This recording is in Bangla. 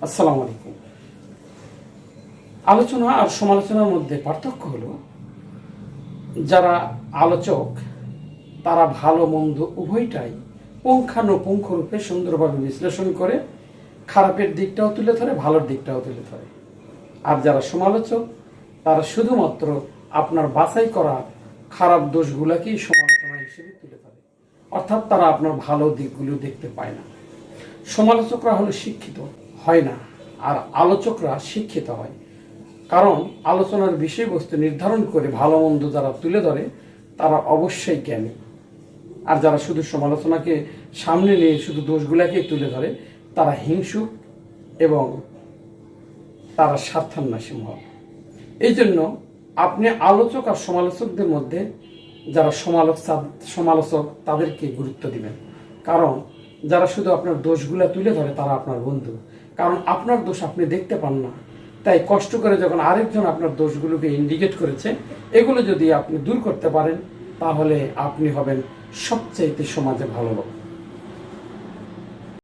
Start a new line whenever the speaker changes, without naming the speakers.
আসসালামু আলাইকুম। আলোচনা আর সমালোচনার মধ্যে পার্থক্য হলো, যারা আলোচক তারা ভালো মন্দ উভয়টাই পুঙ্খানুপুঙ্খ রূপে সুন্দরভাবে বিশ্লেষণ করে খারাপের দিকটাও তুলে ধরে, ভালোর দিকটাও তুলে ধরে। আর যারা সমালোচক তারা শুধুমাত্র আপনার বাছাই করা খারাপ দোষগুলোকেই সমালোচনা হিসেবে তুলে ধরে, অর্থাৎ তারা আপনার ভালো দিকগুলো দেখতে পায় না। সমালোচকরা হলো শিক্ষিত হয় না, আর আলোচকরা শিক্ষিত হয়। কারণ আলোচনার বিষয়বস্তু নির্ধারণ করে ভালো মন্দ যারা তুলে ধরে তারা অবশ্যই জ্ঞানী। আর যারা শুধু সমালোচনাকে সামনে নিয়ে শুধু দোষগুলাকেই তুলে ধরে তারা হিংসুক এবং তারা স্বার্থান্বেষী মহল। এই জন্য আপনি আলোচক আর সমালোচকদের মধ্যে যারা সমালোচক তাদেরকে গুরুত্ব দিবেন। কারণ যারা শুধু আপনার দোষগুলা তুলে ধরে তারা আপনার বন্ধু। কারণ আপনার দোষ আপনি দেখতে পান না, তাই কষ্ট করে যখন আরেকজন আপনার দোষগুলোকে ইন্ডিকেট করেছে, এগুলো যদি আপনি দূর করতে পারেন তাহলে আপনি হবেন সবচাইতে সমাজে ভালো লোক।